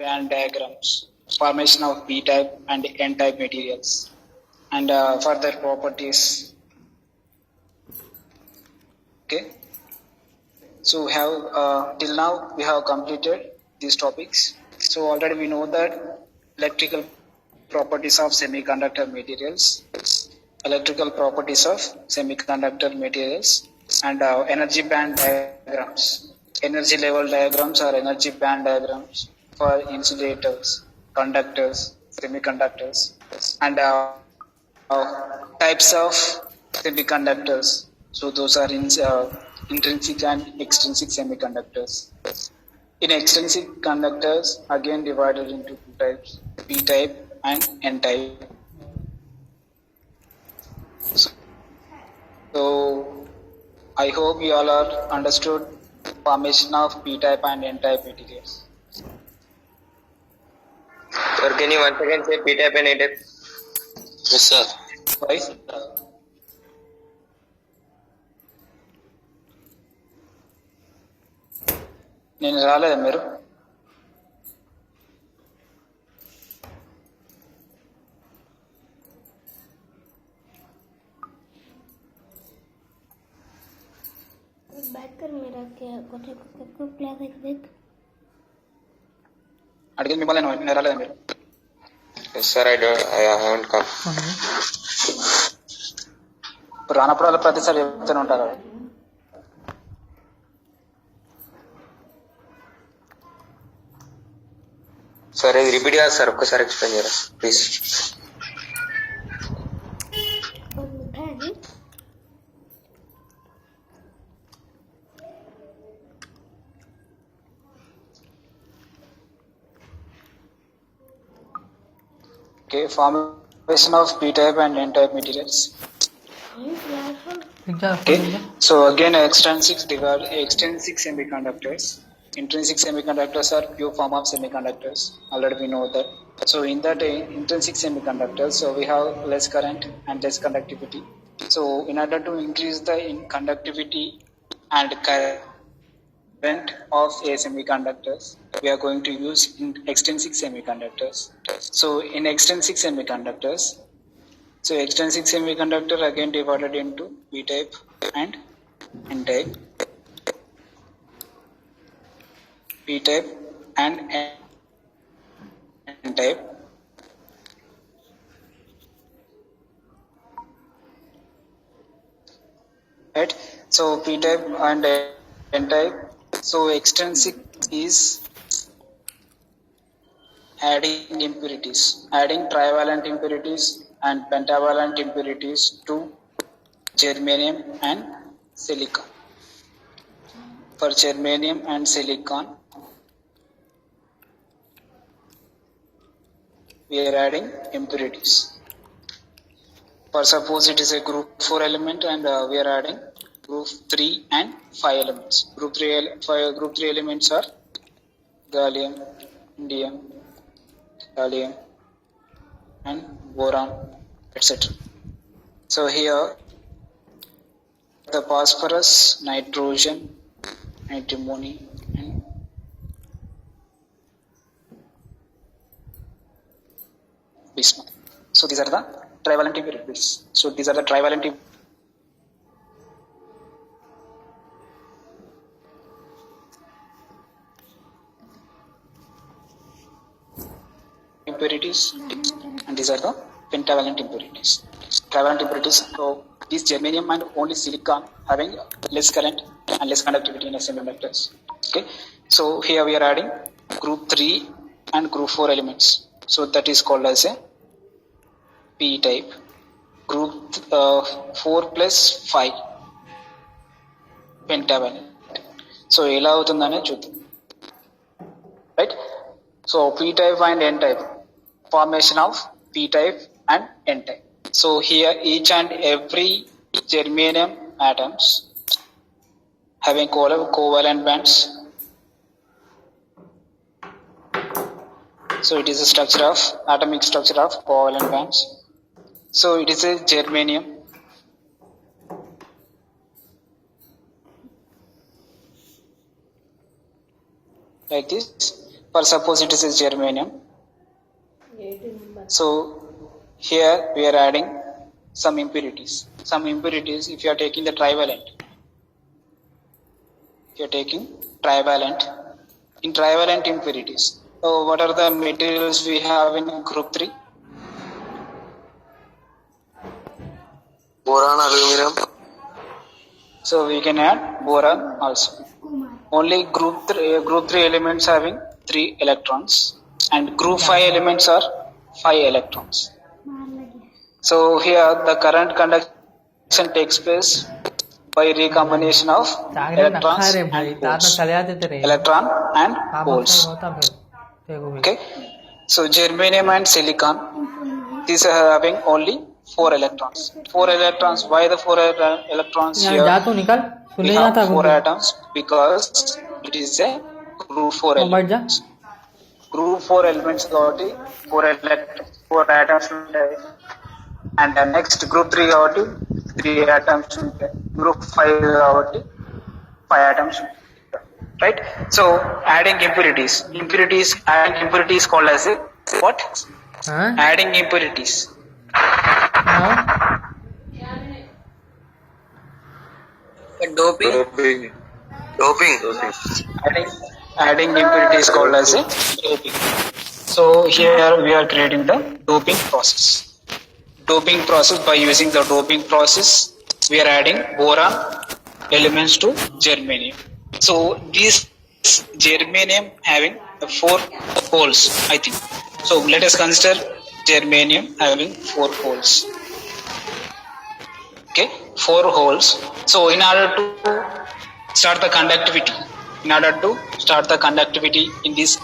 band diagrams, formation of p-type and n-type materials, and further properties. Okay. So we have till now we have completed these topics. So already we know that electrical properties of semiconductor materials, and energy band diagrams, energy level diagrams or energy band diagrams for insulators, conductors, semiconductors, and types of semiconductors. So those are intrinsic and extrinsic semiconductors. In extrinsic conductors, again divided into two types, p-type and n-type. So I hope you all are understood formation of p-type and n-type materials. Sir, can you once again say p-type and n-type? Yes, sir. Why? నేను రాలేదా మీరు? बैठ कर मेरा क्या कुछ class एक देख అడిగింది మిమ్మల్ని నేను రాలేదా మీరు? Yes, sir, I haven't come. ఇప్పుడు రానప్పుడు వాళ్ళు ప్రతిసారి చెప్తూనే ఉంటారు. Sir, repeat చేయాలి సార్, ఒక్కసారి ఎక్స్ప్లెయిన్ చేయరా please. Okay, formation of p-type and n-type materials. Okay, so again extrinsic semiconductors. Intrinsic semiconductors are pure form of semiconductors. Already we know that. So in that intrinsic semiconductors, so we have less current and less conductivity. So in order to increase the conductivity and current of a semiconductors, we are going to use extrinsic semiconductors. So in extrinsic semiconductors, so extrinsic semiconductor again divided into p-type and n-type. p-type and n-type. Right. So p-type and n-type. So extrinsic is adding impurities, adding trivalent impurities and pentavalent impurities to germanium and silicon. For germanium and silicon, we are adding impurities. For suppose it is a group 4 element and we are adding group 3 and 5 elements. Group 3 elements are gallium, indium, gallium and boron, etc. So here the phosphorus, nitrogen, antimony and bismuth. So these are the trivalent impurities. So these are the trivalent impurities, and these are the pentavalent impurities. Trivalent impurities, so this germanium and only silicon having less current and less conductivity in semiconductors. Okay, so here we are adding group 3 and group 4 elements. So that is called as a p-type. Group 4 plus 5 pentavalent. So ఎలా అవుతుందనే చూద్దాం. Right. So p-type and n-type. Formation of p-type and n-type. So here each and every germanium atoms having covalent bands. So it is a structure of atomic structure of covalent bands. So it is a germanium. Like this. For suppose it is a germanium. So here we are adding some impurities. Some impurities, if you are taking the trivalent. If you are taking trivalent, in trivalent impurities. So what are the materials we have in group 3? Boron, aluminum. So we can add boron also. Only group 3 elements having 3 electrons, and group 5 elements are 5 electrons. So here the current conduction takes place by recombination of electrons and holes. Electron and holes. Okay. So germanium and silicon, these are having only 4 electrons. 4 electrons. Why the 4 electrons here? We have 4 atoms because it is a group 4 elements. Group 4 elements కాబట్టి 4 atoms ఉంటాయి. And the next group 3 కాబట్టి 3 atoms ఉంటాయి. Group 5 కాబట్టి 5 atoms ఉంటాయి. Right? So adding impurities. Adding impurities called as a what? Adding impurities. Doping. Adding impurities called as a doping. So here we are creating the doping process. Doping process, by using the doping process, we are adding boron elements to germanium. So this germanium having 4 holes, I think. So let us consider germanium having 4 holes. Okay, 4 holes. So in order to start the conductivity in these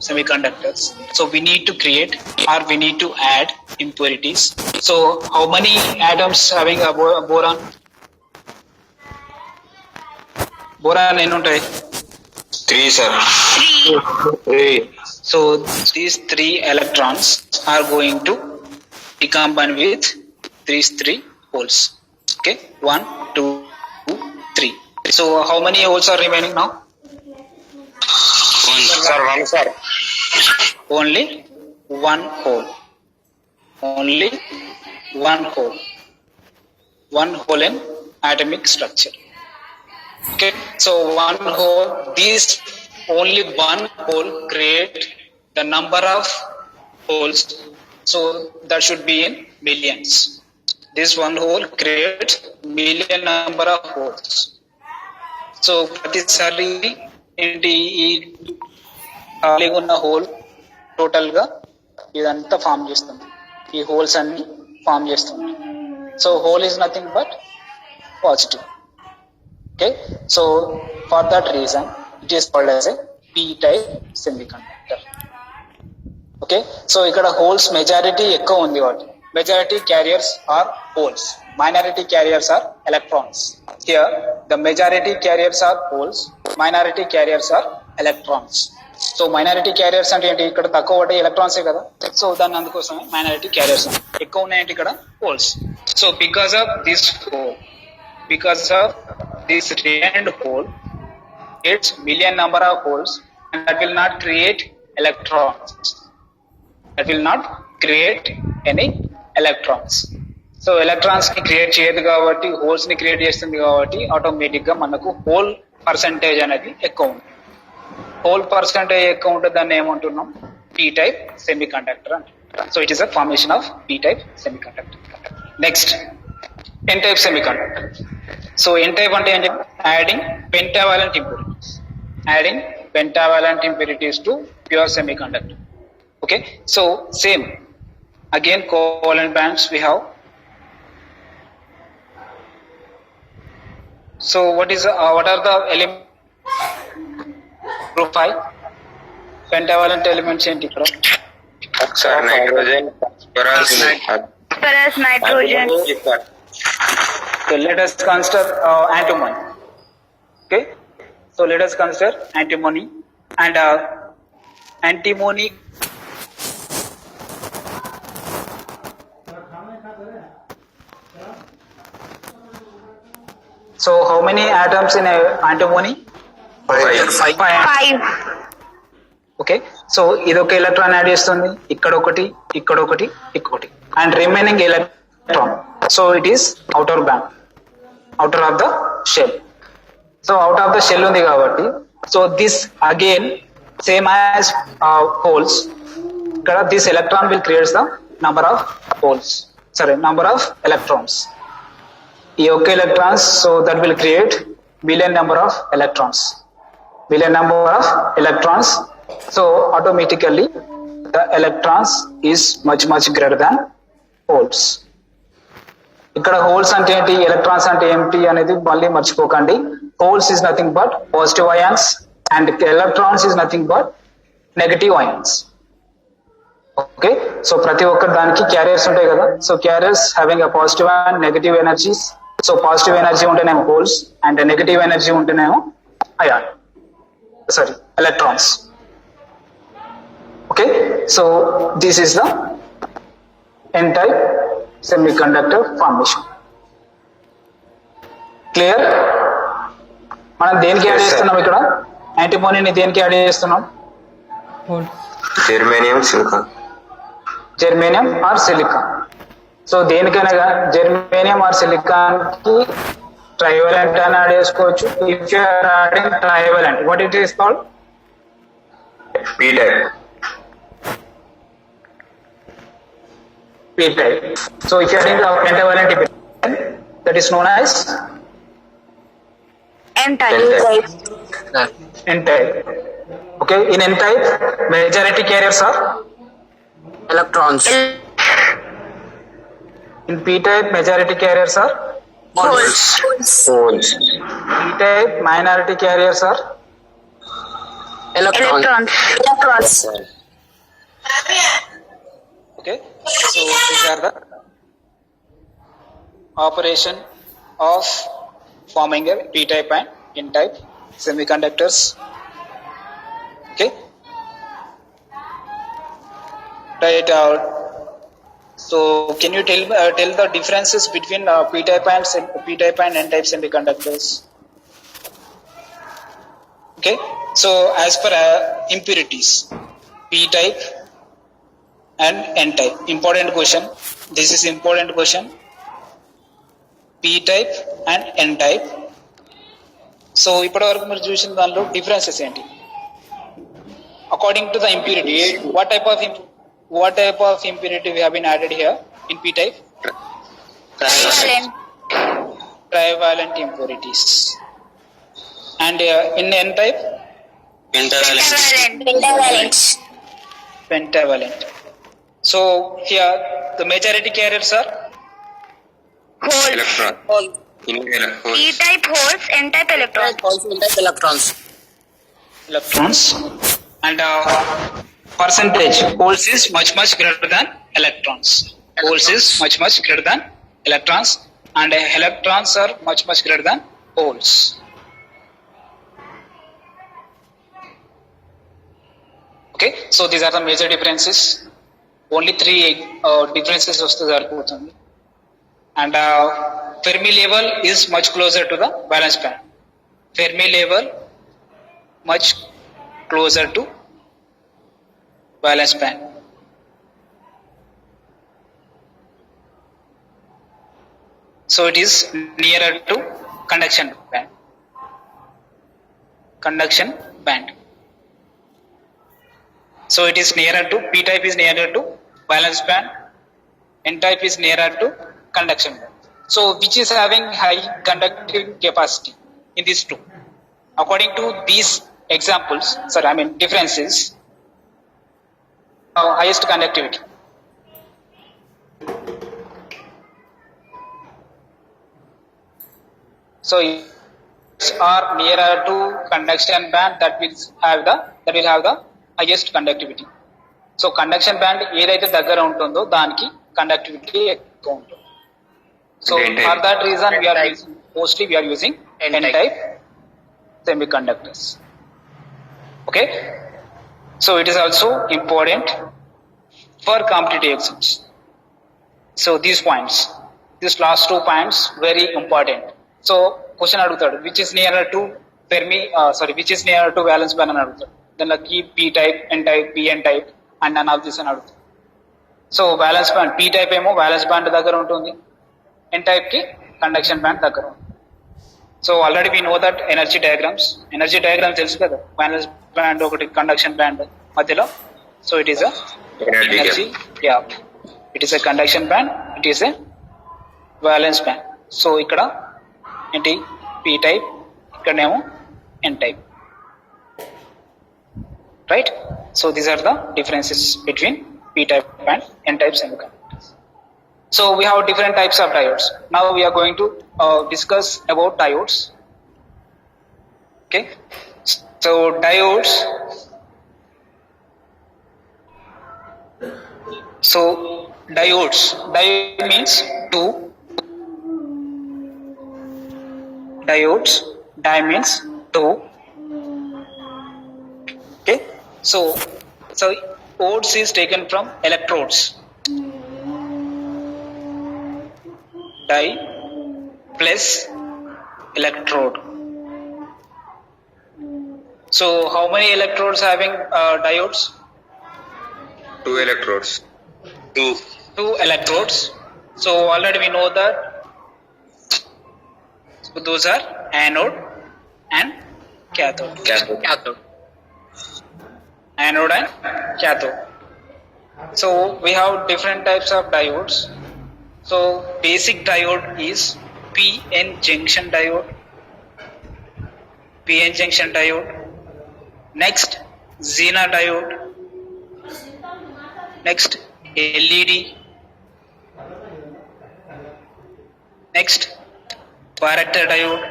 semiconductors, so we need to create or we need to add impurities. So how many atoms having a boron? Boron ఎన్ని ఉంటాయి? 3, sir. 3. So these 3 electrons are going to recombine with these 3 holes. Okay, 1, 2, 3. So how many holes are remaining now? 1, sir. Only 1 hole. Only 1 hole. 1 hole in atomic structure. Okay, so 1 hole. These only 1 hole create the number of holes. So that should be in millions. This 1 hole creates million number of holes. So ప్రతిసారి ఏంటి ఈ ఖాళీగా ఉన్న whole total గా ఇదంతా form చేస్తుంది. ఈ holes అన్ని ఫామ్ చేస్తుంది. So whole is nothing but positive. Okay, so for that reason it is called as a P type semiconductor. Okay, so ఇక్కడ హోల్స్ మెజారిటీ ఎక్కువ ఉంది కాబట్టి majority carriers are holes, minority carriers are electrons. Here the majority carriers are holes, minority carriers are electrons. So minority carriers అంటే ఏంటి? ఇక్కడ తక్కువ ఒకటి electrons కదా, సో దాన్ని అందుకోసమే మైనారిటీ క్యారియర్స్. ఎక్కువ ఉన్నాయంటే ఇక్కడ holes. So because of this end hole, it's million number of holes, and that will not create electrons. That will not create any electrons. So electrons ని క్రియేట్ చేయదు కాబట్టి, holes ని create చేస్తుంది కాబట్టి automatic గా మనకు హోల్ పర్సంటేజ్ అనేది ఎక్కువ ఉంటుంది. హోల్ పర్సంటేజ్ ఎక్కువ ఉంటే దాన్ని ఏమంటున్నాం? పీ టైప్ సెమీ కండక్టర్ అంటారు. So it is a formation of P type semiconductor. Next N type semiconductor. So N type అంటే ఏంటి? Adding pentavalent impurities to pure semiconductor. Okay, so same again, covalent bands we have. So what are the elements? Group 5 pentavalent elements ఏంటి ఇక్కడ? Nitrogen, phosphorus, nitrogen. So let us consider antimony. Okay, so let us consider antimony, and antimony so how many atoms in antimony? 5. 5. Okay, so ఇది ఒక electron add చేస్తుంది, ఇక్కడ ఒకటి, ఇక్కడ ఒకటి, ఇంకొకటి, and remaining electron, so it is outer band, outer of the shell. So out of the shell ఉంది కాబట్టి, so this again same as holes, ఇక్కడ this electron will create the number of holes, number of electrons. ఈ ఒక్క electrons, so that will create billion number of electrons, so automatically the electrons is much greater than holes. ఇక్కడ holes అంటే ఏంటి, electrons అంటే ఏంటి అనేది మళ్ళీ మర్చిపోకండి. Holes is nothing but positive ions and electrons is nothing but negative ions. Okay, so ప్రతి ఒక్క దానికి క్యారియర్స్ ఉంటాయి కదా, so carriers having a positive and negative energies. So positive energy ఉంటేనేమో హోల్స్ అండ్ నెగటివ్ ఎనర్జీ ఉంటేనేమో ion, electrons. Okay, so this is the n type semiconductor formation. Clear? మనం దేనికి add చేస్తున్నాం ఇక్కడ, యాంటిమోనీని దేనికి యాడ్ చేస్తున్నాం? Germanium or silicon. సో దేనికైనా జెర్మేనియం ఆర్ సిలికాన్ కి ట్రైవలెంట్ అని యాడ్ చేసుకోవచ్చు. If you are adding trivalent, what it is called? P type. P type. So if you are adding the pentavalent element, that is known as N type. N type. Okay, in N type, majority carriers are Electrons. in P type, majority carriers are Holes. P type, minority carriers are Electrons. okay. So these are the operation of forming a P type and N type semiconductors. Okay, right out. So can you tell the differences between P type and N type semiconductors? Okay, so as per impurities, P type and N type. Important question. This is important question. P type and N type. So ఇప్పటి వరకు మీరు చూసిన దానిలో differences ఏంటి? According to the impurity, what type of impurity we have been added here in P type? Trivalent impurities. And in N type? Pentavalent. So here the majority carriers are Holes. P type holes, N type electrons. Electrons. And percentage holes is much greater than electrons. Holes is much greater than electrons, and electrons are much greater than holes. Okay, so these are the major differences. Only three differences వస్తే సరిపోతుంది. And Fermi level is much closer to the valence band. Fermi level much closer to valence band. So it is nearer to conduction band. Conduction band. So it is nearer to, P type is nearer to valence band, N type is nearer to conduction band. So which is having high conductive capacity in these two? According to these examples, differences, highest conductivity. So are nearer to conduction band, that will have the highest conductivity. So conduction band ఏదైతే దగ్గర ఉంటుందో దానికి conductivity ఎక్కువ ఉంటుంది. So for that reason we are using N type semiconductors. Okay, so it is also important for competitive exams. So these last 2 points very important. So question adugutadu, which is nearer to Fermi, which is nearer to valence band అని అడుగుతాడు. దానికి p type, n type, pn type and none of this అని అడుగుతుంది. So valence band p type ఏమో valence band దగ్గర ఉంటుంది, n type కి conduction band దగ్గర ఉంటుంది. So already we know that energy diagrams తెలుసు కదా, బ్యాలెన్స్ బ్యాండ్ ఒకటి కండక్షన్ బ్యాండ్ మధ్యలో. So it is energy, it is a conduction band, it is a valence band. So ఇక్కడ ఏంటి p టైప్, ఇక్కడనేమో n type, right? So these are the differences between p type and n type semiconductors. So we have different types of diodes. Now we are going to discuss about diodes. Okay, so diodes. Diode means two. Diodes. Di means two. Okay, so odes is taken from electrodes. Di plus electrode. So how many electrodes having diodes? Two electrodes. Two electrodes. So already we know that those are anode and cathode. Anode and cathode. So we have different types of diodes. So basic diode is PN junction diode. Next Zener diode. Next LED. Next varactor diode.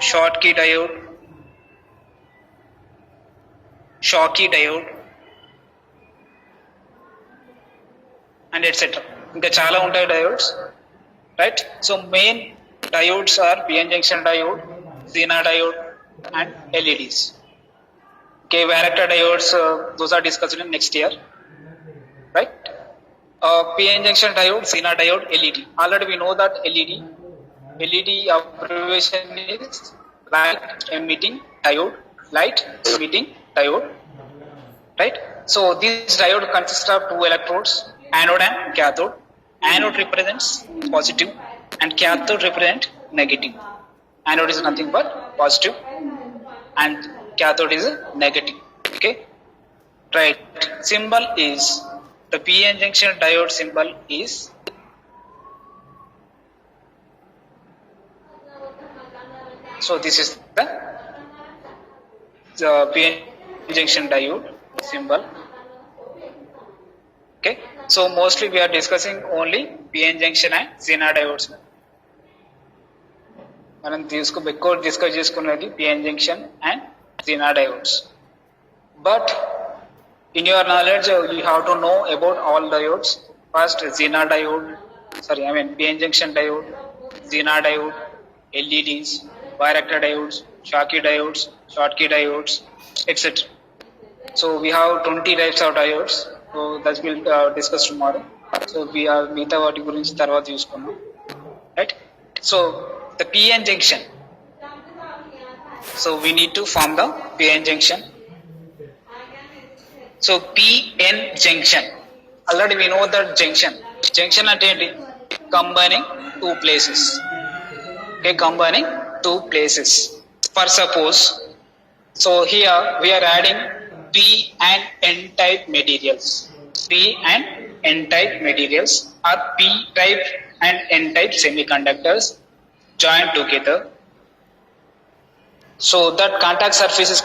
Schottky diode, and etc. ఇంకా చాలా ఉంటాయి diodes, right? So main diodes are PN junction diode, Zener diode and LEDs. Okay, varactor diodes, those are discussed in next year, right? PN junction diode, Zener diode, LED. Already we know that LED abbreviation is light emitting diode, right? So this diode consists of two electrodes, anode and cathode. Anode represents positive and cathode represents negative. Anode is nothing but positive and cathode is negative. Okay, right? Symbol is, the PN junction diode symbol is so this is the PN junction diode symbol. Okay, so mostly we are discussing only PN junction and Zener diodes. మనం ఎక్కువ discuss చేసుకున్నది PN junction and Zener diodes. But in your knowledge, you have to know about all diodes. First, PN junction diode, Zener diode, LEDs, varactor diodes, Schottky diodes, etc. So we have 20 types of diodes. So that we'll discuss tomorrow. So we are మిగతా వాటి గురించి తర్వాత చూసుకున్నాం, right? So the PN junction. So we need to form the PN junction. So PN junction. Already we know that junction అంటే ఏంటి? Combining two places. Okay, combining two places. For suppose, so here we are adding P and N type materials. P and N type materials or P type and N type semiconductors joined together. So that contact surface is